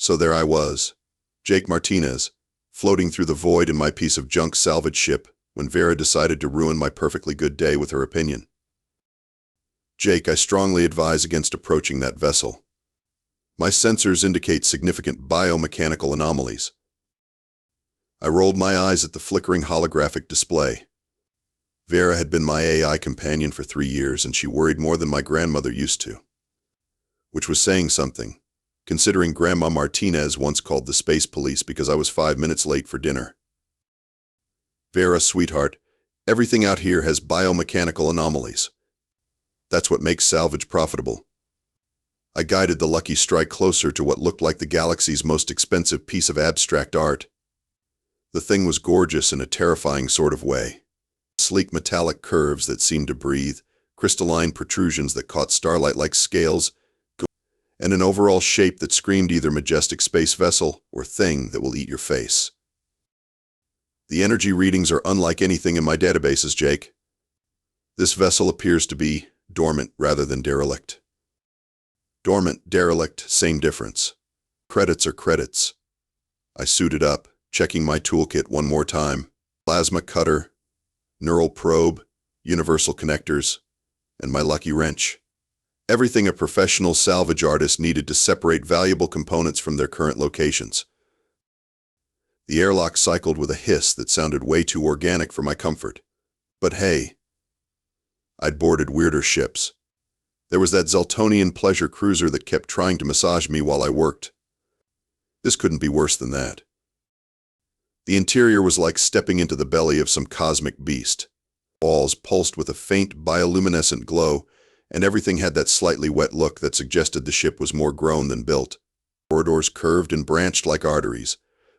So there I was, Jake Martinez, floating through the void in my piece of junk salvage ship when Vera decided to ruin my perfectly good day with her opinion. Jake, I strongly advise against approaching that vessel. My sensors indicate significant biomechanical anomalies. I rolled my eyes at the flickering holographic display. Vera had been my AI companion for 3 years, and she worried more than my grandmother used to. Which was saying something, considering Grandma Martinez once called the space police because I was 5 minutes late for dinner. Vera, sweetheart, everything out here has biomechanical anomalies. That's what makes salvage profitable. I guided the Lucky Strike closer to what looked like the galaxy's most expensive piece of abstract art. The thing was gorgeous in a terrifying sort of way. Sleek metallic curves that seemed to breathe, crystalline protrusions that caught starlight like scales, and an overall shape that screamed either majestic space vessel or thing that will eat your face. The energy readings are unlike anything in my databases, Jake. This vessel appears to be dormant rather than derelict. Dormant, derelict, same difference. Credits are credits. I suited up, checking my toolkit one more time. Plasma cutter, neural probe, universal connectors, and my lucky wrench. Everything a professional salvage artist needed to separate valuable components from their current locations. The airlock cycled with a hiss that sounded way too organic for my comfort. But hey, I'd boarded weirder ships. There was that Zeltonian pleasure cruiser that kept trying to massage me while I worked. This couldn't be worse than that. The interior was like stepping into the belly of some cosmic beast. Walls pulsed with a faint bioluminescent glow, and everything had that slightly wet look that suggested the ship was more grown than built. Corridors curved and branched like arteries,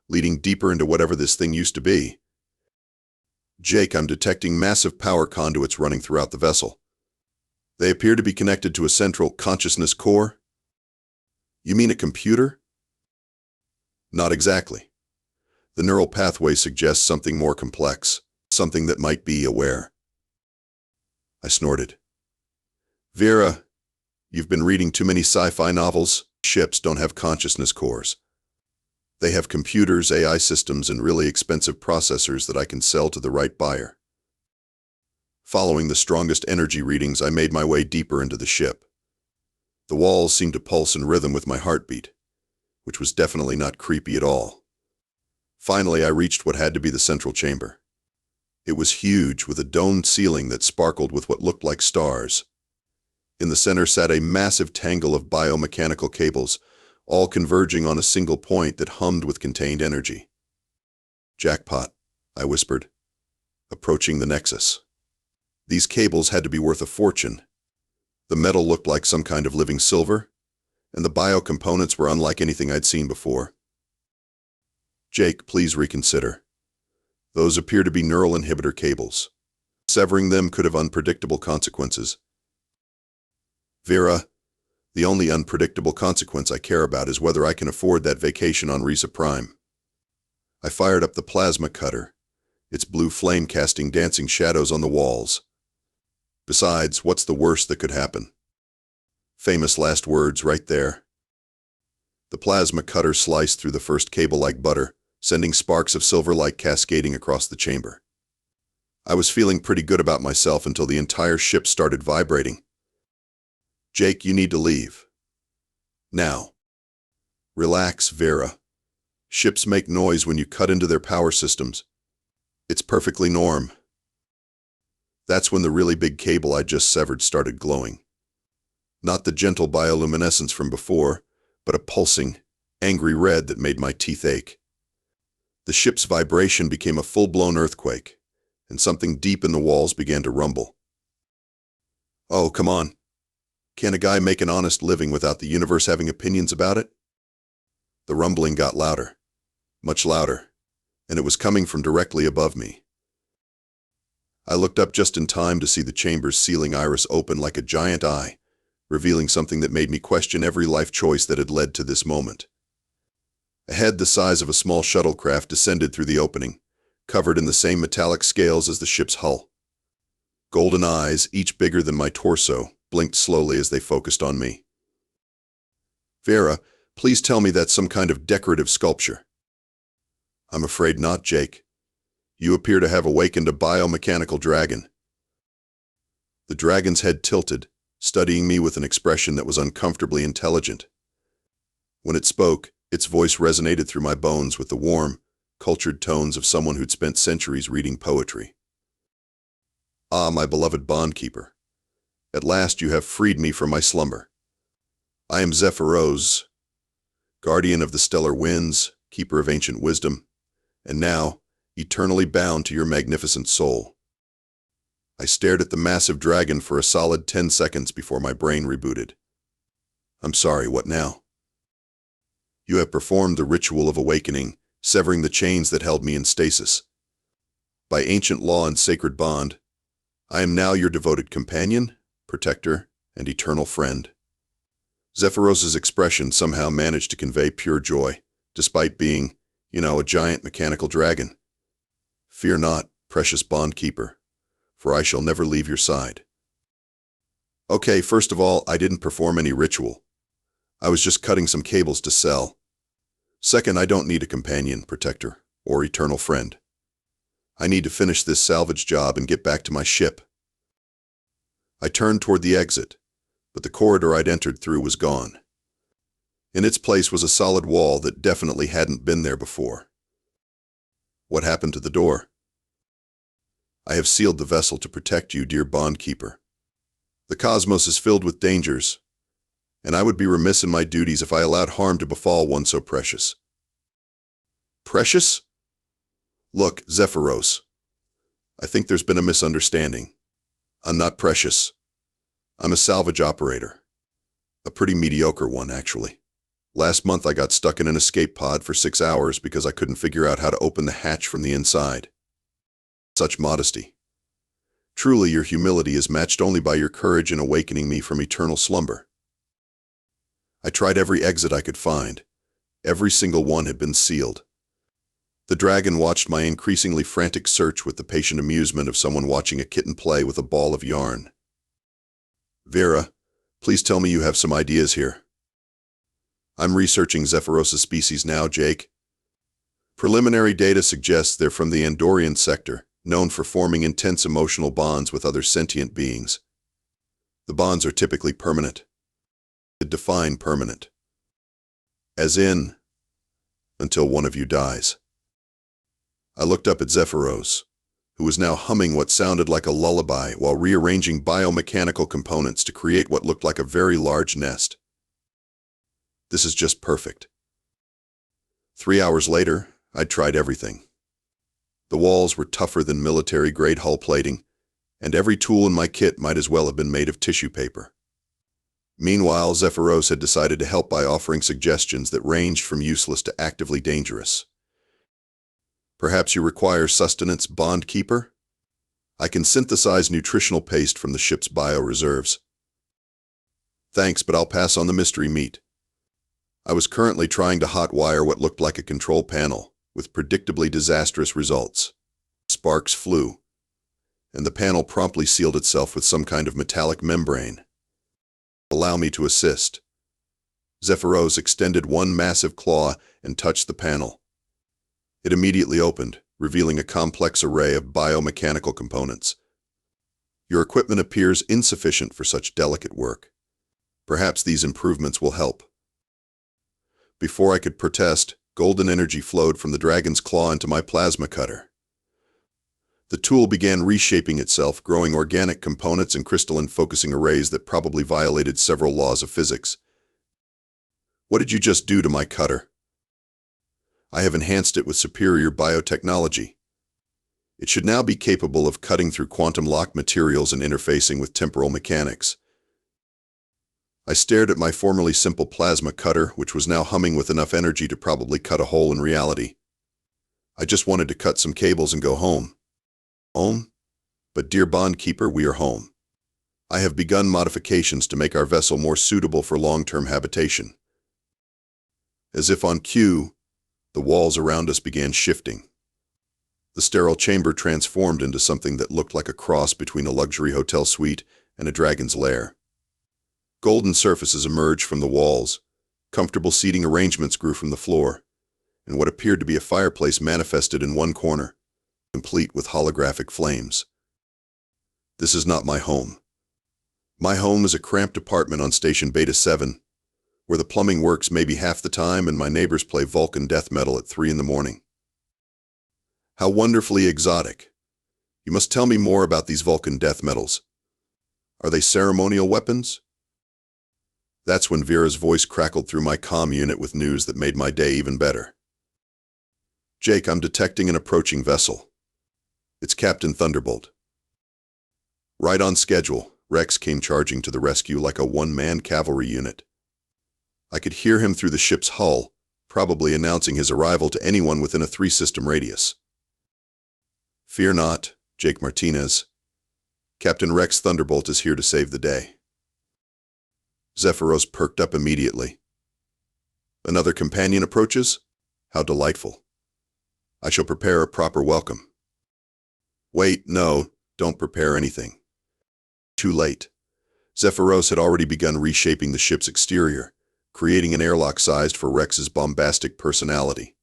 leading deeper into whatever this thing used to be. Jake, I'm detecting massive power conduits running throughout the vessel. They appear to be connected to a central consciousness core. You mean a computer? Not exactly. The neural pathway suggests something more complex, something that might be aware. I snorted. Vera, you've been reading too many sci-fi novels. Ships don't have consciousness cores. They have computers, AI systems, and really expensive processors that I can sell to the right buyer. Following the strongest energy readings, I made my way deeper into the ship. The walls seemed to pulse in rhythm with my heartbeat, which was definitely not creepy at all. Finally, I reached what had to be the central chamber. It was huge, with a domed ceiling that sparkled with what looked like stars. In the center sat a massive tangle of biomechanical cables, all converging on a single point that hummed with contained energy. Jackpot, I whispered, approaching the nexus. These cables had to be worth a fortune. The metal looked like some kind of living silver, and the biocomponents were unlike anything I'd seen before. Jake, please reconsider. Those appear to be neural inhibitor cables. Severing them could have unpredictable consequences. Vera, the only unpredictable consequence I care about is whether I can afford that vacation on Risa Prime. I fired up the plasma cutter, its blue flame casting dancing shadows on the walls. Besides, what's the worst that could happen? Famous last words right there. The plasma cutter sliced through the first cable like butter, sending sparks of silver light cascading across the chamber. I was feeling pretty good about myself until the entire ship started vibrating. Jake, you need to leave. Now. Relax, Vera. Ships make noise when you cut into their power systems. It's perfectly norm. That's when the really big cable I just severed started glowing. Not the gentle bioluminescence from before, but a pulsing, angry red that made my teeth ache. The ship's vibration became a full-blown earthquake, and something deep in the walls began to rumble. Oh, come on. Can a guy make an honest living without the universe having opinions about it? The rumbling got louder, much louder, and it was coming from directly above me. I looked up just in time to see the chamber's ceiling iris open like a giant eye, revealing something that made me question every life choice that had led to this moment. A head the size of a small shuttlecraft descended through the opening, covered in the same metallic scales as the ship's hull. Golden eyes, each bigger than my torso, blinked slowly as they focused on me. Vera, Please tell me that's some kind of decorative sculpture. I'm afraid not, Jake. You appear to have awakened a biomechanical dragon. The dragon's head tilted, studying me with an expression that was uncomfortably intelligent. When it spoke, its voice resonated through my bones with the warm, cultured tones of someone who'd spent centuries reading poetry. Ah, my beloved bondkeeper. At last you have freed me from my slumber. I am Zephyros, guardian of the stellar winds, keeper of ancient wisdom, and now, eternally bound to your magnificent soul. I stared at the massive dragon for a solid 10 seconds before my brain rebooted. I'm sorry, what now? You have performed the ritual of awakening, severing the chains that held me in stasis. By ancient law and sacred bond, I am now your devoted companion, protector, and eternal friend. Zephyros's expression somehow managed to convey pure joy, despite being, a giant mechanical dragon. Fear not, precious bondkeeper, for I shall never leave your side. Okay, first of all, I didn't perform any ritual. I was just cutting some cables to sell. Second, I don't need a companion, protector, or eternal friend. I need to finish this salvage job and get back to my ship. I turned toward the exit, but the corridor I'd entered through was gone. In its place was a solid wall that definitely hadn't been there before. What happened to the door? I have sealed the vessel to protect you, dear bondkeeper. The cosmos is filled with dangers, and I would be remiss in my duties if I allowed harm to befall one so precious. Precious? Look, Zephyros, I think there's been a misunderstanding. I'm not precious. I'm a salvage operator. A pretty mediocre one, actually. Last month I got stuck in an escape pod for 6 hours because I couldn't figure out how to open the hatch from the inside. Such modesty. Truly, your humility is matched only by your courage in awakening me from eternal slumber. I tried every exit I could find. Every single one had been sealed. The dragon watched my increasingly frantic search with the patient amusement of someone watching a kitten play with a ball of yarn. Vera, please tell me you have some ideas here. I'm researching Zephyros' species now, Jake. Preliminary data suggests they're from the Andorian sector, known for forming intense emotional bonds with other sentient beings. The bonds are typically permanent. Define permanent. As in, until one of you dies. I looked up at Zephyros, who was now humming what sounded like a lullaby while rearranging biomechanical components to create what looked like a very large nest. This is just perfect. 3 hours later, I'd tried everything. The walls were tougher than military-grade hull plating, and every tool in my kit might as well have been made of tissue paper. Meanwhile, Zephyros had decided to help by offering suggestions that ranged from useless to actively dangerous. Perhaps you require sustenance, bondkeeper? I can synthesize nutritional paste from the ship's bioreserves. Thanks, but I'll pass on the mystery meat. I was currently trying to hotwire what looked like a control panel, with predictably disastrous results. Sparks flew, and the panel promptly sealed itself with some kind of metallic membrane. Allow me to assist. Zephyros extended one massive claw and touched the panel. It immediately opened, revealing a complex array of biomechanical components. Your equipment appears insufficient for such delicate work. Perhaps these improvements will help. Before I could protest, golden energy flowed from the dragon's claw into my plasma cutter. The tool began reshaping itself, growing organic components and crystalline focusing arrays that probably violated several laws of physics. What did you just do to my cutter? I have enhanced it with superior biotechnology. It should now be capable of cutting through quantum lock materials and interfacing with temporal mechanics. I stared at my formerly simple plasma cutter, which was now humming with enough energy to probably cut a hole in reality. I just wanted to cut some cables and go home. Home? But dear bondkeeper, we are home. I have begun modifications to make our vessel more suitable for long-term habitation. As if on cue, the walls around us began shifting. The sterile chamber transformed into something that looked like a cross between a luxury hotel suite and a dragon's lair. Golden surfaces emerged from the walls, Comfortable seating arrangements grew from the floor, and what appeared to be a fireplace manifested in one corner, complete with holographic flames. This is not my home. My home is a cramped apartment on Station Beta 7, where the plumbing works maybe half the time and my neighbors play Vulcan death metal at 3 in the morning. How wonderfully exotic. You must tell me more about these Vulcan death metals. Are they ceremonial weapons? That's when Vera's voice crackled through my comm unit with news that made my day even better. Jake, I'm detecting an approaching vessel. It's Captain Thunderbolt. Right on schedule, Rex came charging to the rescue like a one-man cavalry unit. I could hear him through the ship's hull, probably announcing his arrival to anyone within a 3-system radius. Fear not, Jake Martinez. Captain Rex Thunderbolt is here to save the day. Zephyros perked up immediately. Another companion approaches? How delightful. I shall prepare a proper welcome. Wait, no, don't prepare anything. Too late. Zephyros had already begun reshaping the ship's exterior, creating an airlock sized for Rex's bombastic personality.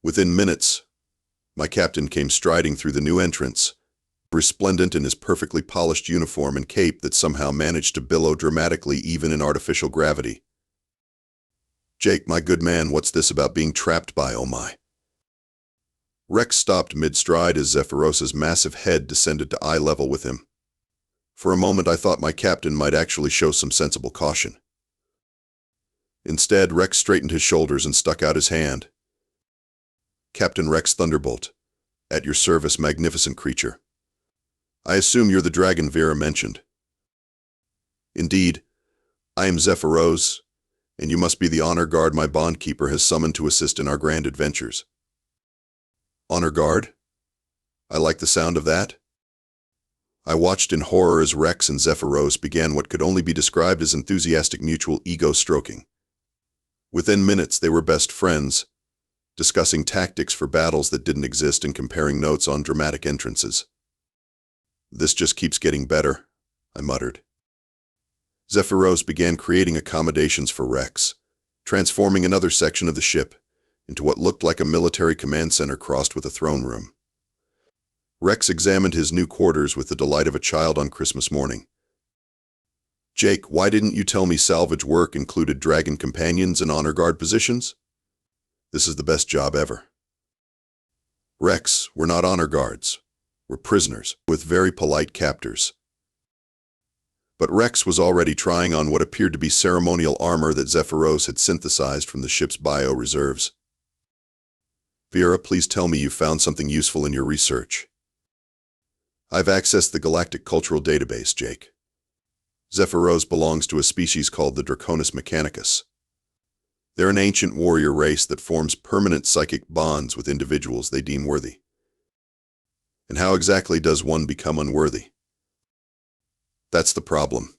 Within minutes, my captain came striding through the new entrance, resplendent in his perfectly polished uniform and cape that somehow managed to billow dramatically even in artificial gravity. Jake, my good man, what's this about being trapped by, oh my? Rex stopped mid-stride as Zephyros's massive head descended to eye level with him. For a moment I thought my captain might actually show some sensible caution. Instead, Rex straightened his shoulders and stuck out his hand. Captain Rex Thunderbolt, at your service, magnificent creature. I assume you're the dragon Vera mentioned. Indeed, I am Zephyros, and you must be the honor guard my bondkeeper has summoned to assist in our grand adventures. Honor guard? I like the sound of that. I watched in horror as Rex and Zephyros began what could only be described as enthusiastic mutual ego stroking. Within minutes, they were best friends, discussing tactics for battles that didn't exist and comparing notes on dramatic entrances. This just keeps getting better, I muttered. Zephyros began creating accommodations for Rex, transforming another section of the ship into what looked like a military command center crossed with a throne room. Rex examined his new quarters with the delight of a child on Christmas morning. Jake, why didn't you tell me salvage work included dragon companions and honor guard positions? This is the best job ever. Rex, we're not honor guards. We're prisoners, with very polite captors. But Rex was already trying on what appeared to be ceremonial armor that Zephyros had synthesized from the ship's bio-reserves. Vera, please tell me you found something useful in your research. I've accessed the galactic cultural database, Jake. Zephyros belongs to a species called the Draconis Mechanicus. They're an ancient warrior race that forms permanent psychic bonds with individuals they deem worthy. And how exactly does one become unworthy? That's the problem.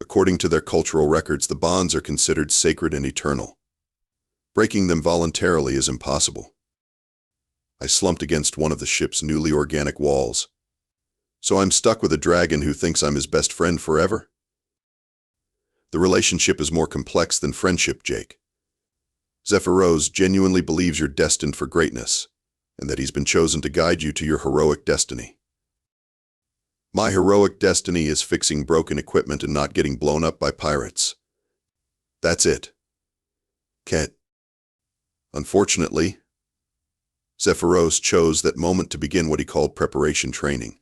According to their cultural records, the bonds are considered sacred and eternal. Breaking them voluntarily is impossible. I slumped against one of the ship's newly organic walls. So I'm stuck with a dragon who thinks I'm his best friend forever? The relationship is more complex than friendship, Jake. Zephyros genuinely believes you're destined for greatness, and that he's been chosen to guide you to your heroic destiny. My heroic destiny is fixing broken equipment and not getting blown up by pirates. That's it. Ket. Unfortunately, Zephyros chose that moment to begin what he called preparation training.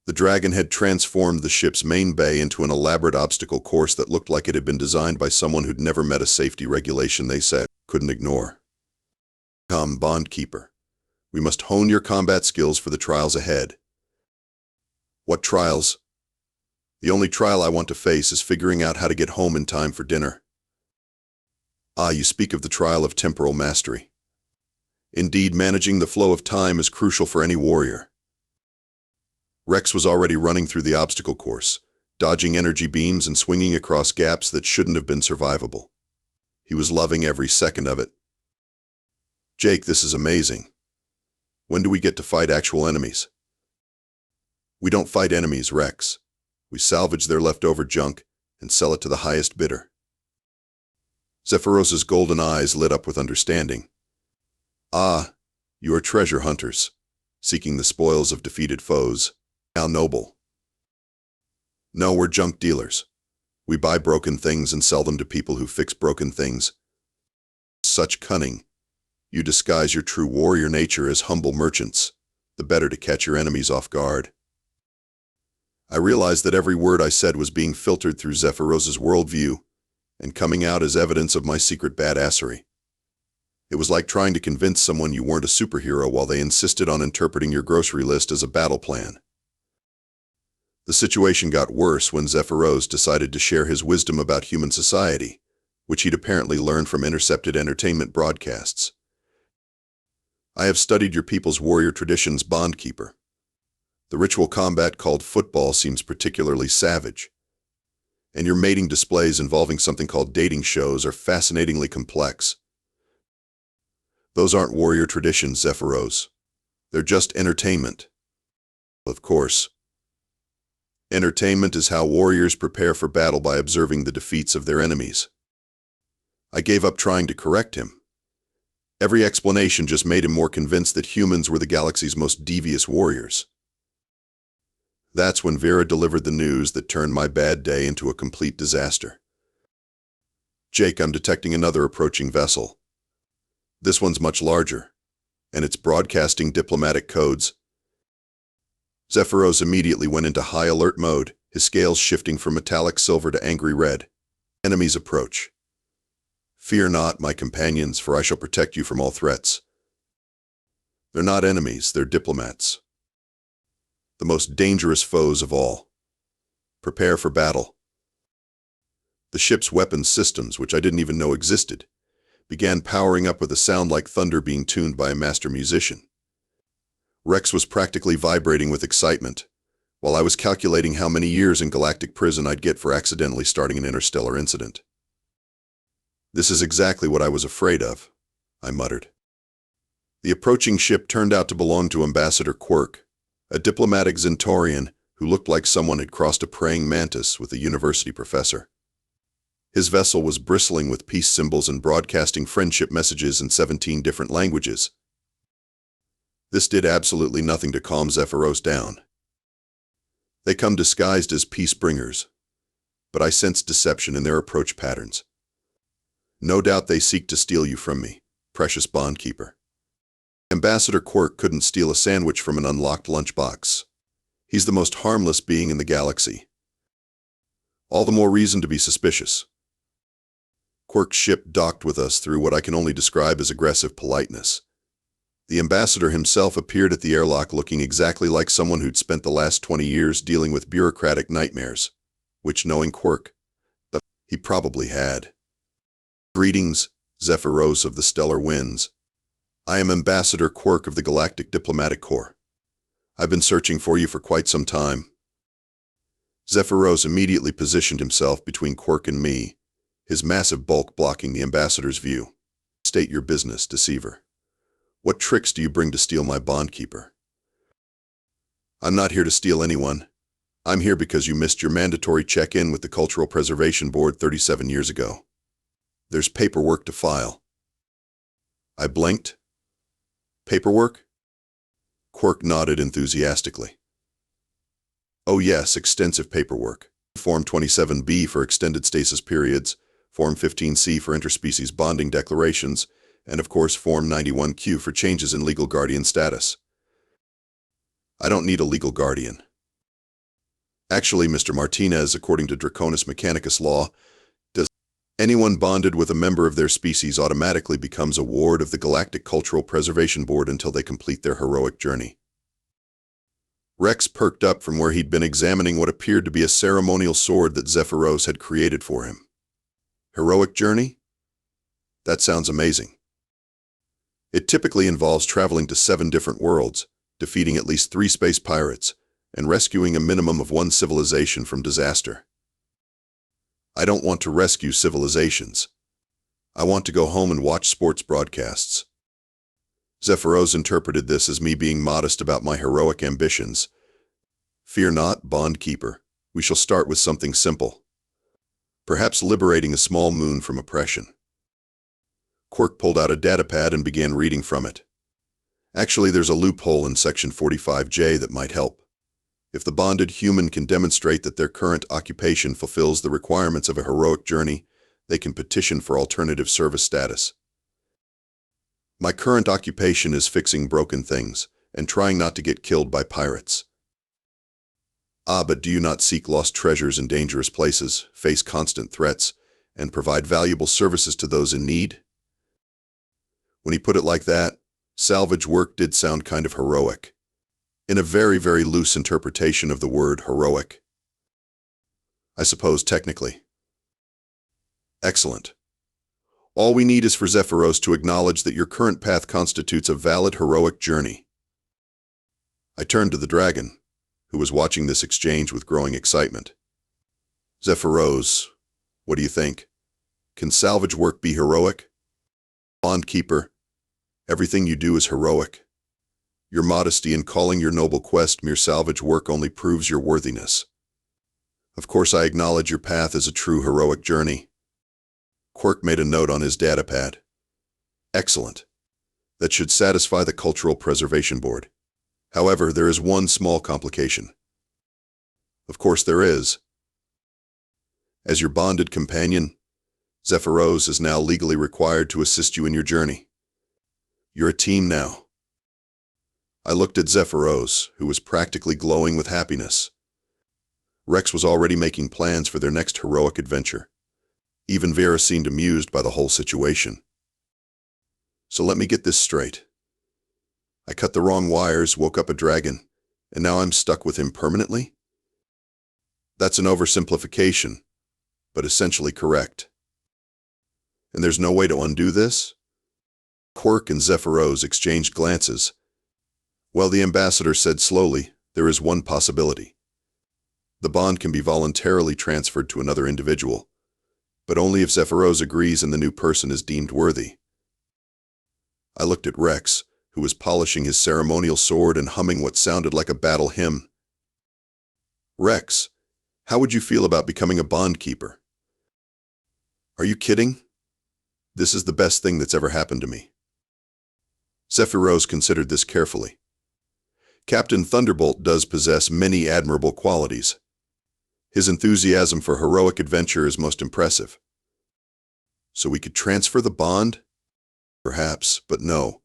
The dragon had transformed the ship's main bay into an elaborate obstacle course that looked like it had been designed by someone who'd never met a safety regulation they said couldn't ignore. Come, Bondkeeper. We must hone your combat skills for the trials ahead. What trials? The only trial I want to face is figuring out how to get home in time for dinner. Ah, you speak of the trial of temporal mastery. Indeed, managing the flow of time is crucial for any warrior. Rex was already running through the obstacle course, dodging energy beams and swinging across gaps that shouldn't have been survivable. He was loving every second of it. Jake, this is amazing. When do we get to fight actual enemies? We don't fight enemies, Rex. We salvage their leftover junk and sell it to the highest bidder. Zephyros's golden eyes lit up with understanding. Ah, you are treasure hunters, seeking the spoils of defeated foes. How noble. No, we're junk dealers. We buy broken things and sell them to people who fix broken things. Such cunning. You disguise your true warrior nature as humble merchants, the better to catch your enemies off guard. I realized that every word I said was being filtered through Zephyros's worldview and coming out as evidence of my secret badassery. It was like trying to convince someone you weren't a superhero while they insisted on interpreting your grocery list as a battle plan. The situation got worse when Zephyros decided to share his wisdom about human society, which he'd apparently learned from intercepted entertainment broadcasts. I have studied your people's warrior traditions, Bondkeeper. The ritual combat called football seems particularly savage. And your mating displays involving something called dating shows are fascinatingly complex. Those aren't warrior traditions, Zephyros. They're just entertainment. Of course. Entertainment is how warriors prepare for battle by observing the defeats of their enemies. I gave up trying to correct him. Every explanation just made him more convinced that humans were the galaxy's most devious warriors. That's when Vera delivered the news that turned my bad day into a complete disaster. Jake, I'm detecting another approaching vessel. This one's much larger, and it's broadcasting diplomatic codes. Zephyros immediately went into high alert mode, his scales shifting from metallic silver to angry red. Enemies approach. Fear not, my companions, for I shall protect you from all threats. They're not enemies, they're diplomats. The most dangerous foes of all. Prepare for battle. The ship's weapons systems, which I didn't even know existed, began powering up with a sound like thunder being tuned by a master musician. Rex was practically vibrating with excitement, while I was calculating how many years in galactic prison I'd get for accidentally starting an interstellar incident. This is exactly what I was afraid of, I muttered. The approaching ship turned out to belong to Ambassador Quirk, a diplomatic Zentaurian who looked like someone had crossed a praying mantis with a university professor. His vessel was bristling with peace symbols and broadcasting friendship messages in 17 different languages. This did absolutely nothing to calm Zephyros down. They come disguised as peace bringers, but I sensed deception in their approach patterns. No doubt they seek to steal you from me, precious Bondkeeper. Ambassador Quirk couldn't steal a sandwich from an unlocked lunchbox. He's the most harmless being in the galaxy. All the more reason to be suspicious. Quirk's ship docked with us through what I can only describe as aggressive politeness. The ambassador himself appeared at the airlock looking exactly like someone who'd spent the last 20 years dealing with bureaucratic nightmares, which, knowing Quirk, he probably had. Greetings, Zephyros of the Stellar Winds. I am Ambassador Quirk of the Galactic Diplomatic Corps. I've been searching for you for quite some time. Zephyros immediately positioned himself between Quirk and me, his massive bulk blocking the ambassador's view. State your business, deceiver. What tricks do you bring to steal my Bondkeeper? I'm not here to steal anyone. I'm here because you missed your mandatory check-in with the Cultural Preservation Board 37 years ago. There's paperwork to file. I blinked. Paperwork? Quirk nodded enthusiastically. Oh yes, extensive paperwork. Form 27B for extended stasis periods, Form 15C for interspecies bonding declarations, and of course Form 91Q for changes in legal guardian status. I don't need a legal guardian. Actually, Mr. Martinez, according to Draconis Mechanicus law, anyone bonded with a member of their species automatically becomes a ward of the Galactic Cultural Preservation Board until they complete their heroic journey. Rex perked up from where he'd been examining what appeared to be a ceremonial sword that Zephyros had created for him. Heroic journey? That sounds amazing. It typically involves traveling to 7 different worlds, defeating at least 3 space pirates, and rescuing a minimum of 1 civilization from disaster. I don't want to rescue civilizations. I want to go home and watch sports broadcasts. Zephyros interpreted this as me being modest about my heroic ambitions. Fear not, Bondkeeper. We shall start with something simple. Perhaps liberating a small moon from oppression. Quirk pulled out a datapad and began reading from it. Actually, there's a loophole in Section 45J that might help. If the bonded human can demonstrate that their current occupation fulfills the requirements of a heroic journey, they can petition for alternative service status. My current occupation is fixing broken things and trying not to get killed by pirates. Ah, but do you not seek lost treasures in dangerous places, face constant threats, and provide valuable services to those in need? When he put it like that, salvage work did sound kind of heroic. In a very, very loose interpretation of the word heroic. I suppose technically. Excellent. All we need is for Zephyros to acknowledge that your current path constitutes a valid heroic journey. I turned to the dragon, who was watching this exchange with growing excitement. Zephyros, what do you think? Can salvage work be heroic? Bondkeeper, everything you do is heroic. Your modesty in calling your noble quest mere salvage work only proves your worthiness. Of course, I acknowledge your path is a true heroic journey. Quirk made a note on his datapad. Excellent. That should satisfy the Cultural Preservation Board. However, there is one small complication. Of course there is. As your bonded companion, Zephyros is now legally required to assist you in your journey. You're a team now. I looked at Zephyros, who was practically glowing with happiness. Rex was already making plans for their next heroic adventure. Even Vera seemed amused by the whole situation. So let me get this straight. I cut the wrong wires, woke up a dragon, and now I'm stuck with him permanently? That's an oversimplification, but essentially correct. And there's no way to undo this? Quirk and Zephyros exchanged glances. Well, the ambassador said slowly, there is one possibility. The bond can be voluntarily transferred to another individual, but only if Zephyros agrees and the new person is deemed worthy. I looked at Rex, who was polishing his ceremonial sword and humming what sounded like a battle hymn. Rex, how would you feel about becoming a bondkeeper? Are you kidding? This is the best thing that's ever happened to me. Zephyros considered this carefully. Captain Thunderbolt does possess many admirable qualities. His enthusiasm for heroic adventure is most impressive. So we could transfer the bond? Perhaps, but no.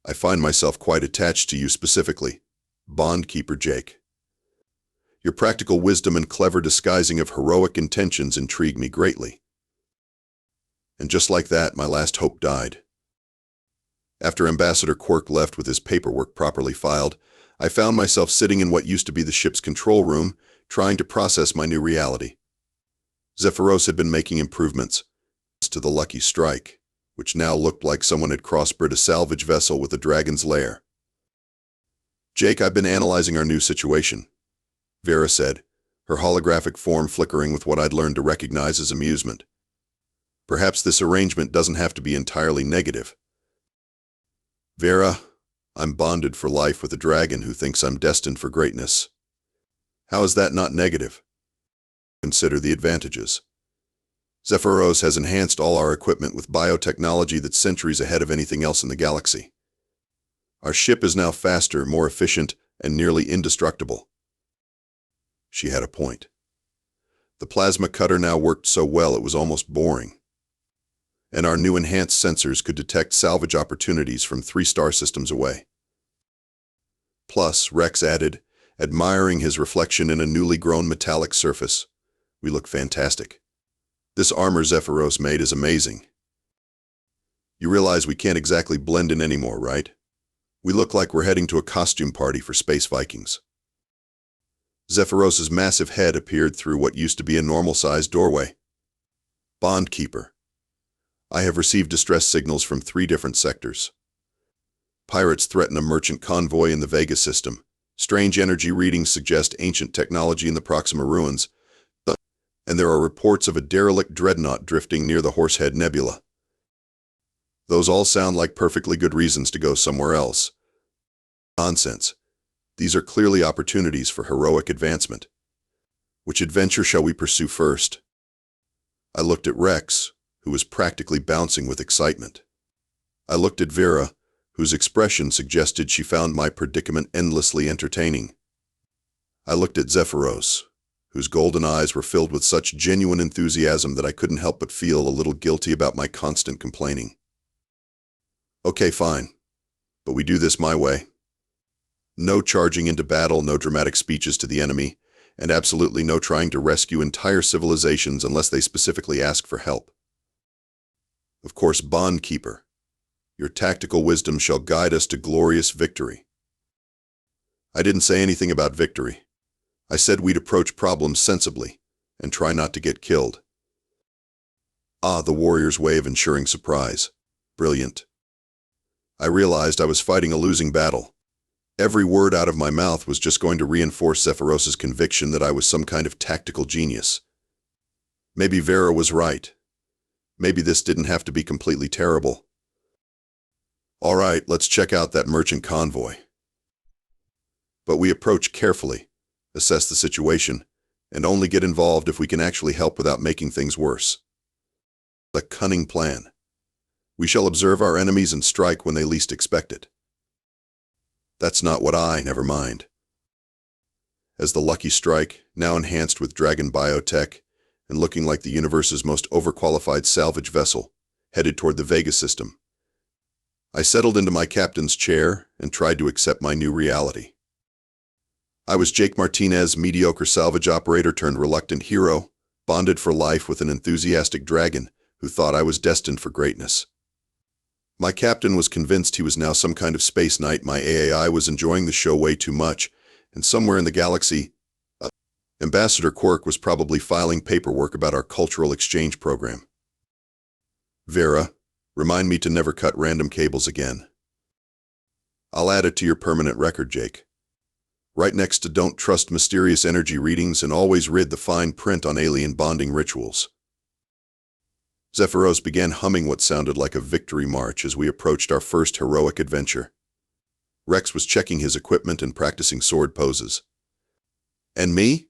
I find myself quite attached to you specifically, Bondkeeper Jake. Your practical wisdom and clever disguising of heroic intentions intrigue me greatly. And just like that, my last hope died. After Ambassador Quirk left with his paperwork properly filed, I found myself sitting in what used to be the ship's control room, trying to process my new reality. Zephyros had been making improvements to the Lucky Strike, which now looked like someone had crossbred a salvage vessel with a dragon's lair. Jake, I've been analyzing our new situation, Vera said, her holographic form flickering with what I'd learned to recognize as amusement. Perhaps this arrangement doesn't have to be entirely negative. Vera, I'm bonded for life with a dragon who thinks I'm destined for greatness. How is that not negative? Consider the advantages. Zephyros has enhanced all our equipment with biotechnology that's centuries ahead of anything else in the galaxy. Our ship is now faster, more efficient, and nearly indestructible. She had a point. The plasma cutter now worked so well it was almost boring. And our new enhanced sensors could detect salvage opportunities from 3 star systems away. Plus, Rex added, admiring his reflection in a newly grown metallic surface, we look fantastic. This armor Zephyros made is amazing. You realize we can't exactly blend in anymore, right? We look like we're heading to a costume party for space Vikings. Zephyros's massive head appeared through what used to be a normal-sized doorway. Bondkeeper. I have received distress signals from 3 different sectors. Pirates threaten a merchant convoy in the Vega system. Strange energy readings suggest ancient technology in the Proxima ruins. And there are reports of a derelict dreadnought drifting near the Horsehead Nebula. Those all sound like perfectly good reasons to go somewhere else. Nonsense. These are clearly opportunities for heroic advancement. Which adventure shall we pursue first? I looked at Rex, who was practically bouncing with excitement. I looked at Vera, whose expression suggested she found my predicament endlessly entertaining. I looked at Zephyros, whose golden eyes were filled with such genuine enthusiasm that I couldn't help but feel a little guilty about my constant complaining. Okay, fine. But we do this my way. No charging into battle, no dramatic speeches to the enemy, and absolutely no trying to rescue entire civilizations unless they specifically ask for help. Of course, Bondkeeper, your tactical wisdom shall guide us to glorious victory. I didn't say anything about victory. I said we'd approach problems sensibly and try not to get killed. Ah, the warrior's way of ensuring surprise. Brilliant. I realized I was fighting a losing battle. Every word out of my mouth was just going to reinforce Zephyros's conviction that I was some kind of tactical genius. Maybe Vera was right. Maybe this didn't have to be completely terrible. All right, let's check out that merchant convoy. But we approach carefully, assess the situation, and only get involved if we can actually help without making things worse. A cunning plan. We shall observe our enemies and strike when they least expect it. That's not what never mind. As the Lucky Strike, now enhanced with Dragon Biotech, and looking like the universe's most overqualified salvage vessel, headed toward the Vega system, I settled into my captain's chair and tried to accept my new reality. I was Jake Martinez, mediocre salvage operator turned reluctant hero, bonded for life with an enthusiastic dragon who thought I was destined for greatness. My captain was convinced he was now some kind of space knight. My AAI was enjoying the show way too much, and somewhere in the galaxy, Ambassador Quirk was probably filing paperwork about our cultural exchange program. Vera, remind me to never cut random cables again. I'll add it to your permanent record, Jake. Right next to don't trust mysterious energy readings and always read the fine print on alien bonding rituals. Zephyros began humming what sounded like a victory march as we approached our first heroic adventure. Rex was checking his equipment and practicing sword poses. And me?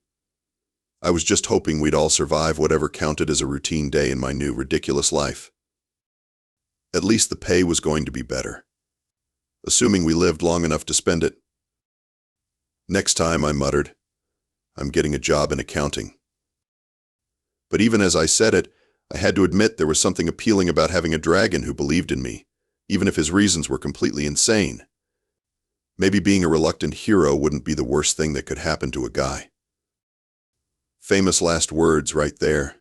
I was just hoping we'd all survive whatever counted as a routine day in my new ridiculous life. At least the pay was going to be better. Assuming we lived long enough to spend it. Next time, I muttered, I'm getting a job in accounting. But even as I said it, I had to admit there was something appealing about having a dragon who believed in me, even if his reasons were completely insane. Maybe being a reluctant hero wouldn't be the worst thing that could happen to a guy. Famous last words right there.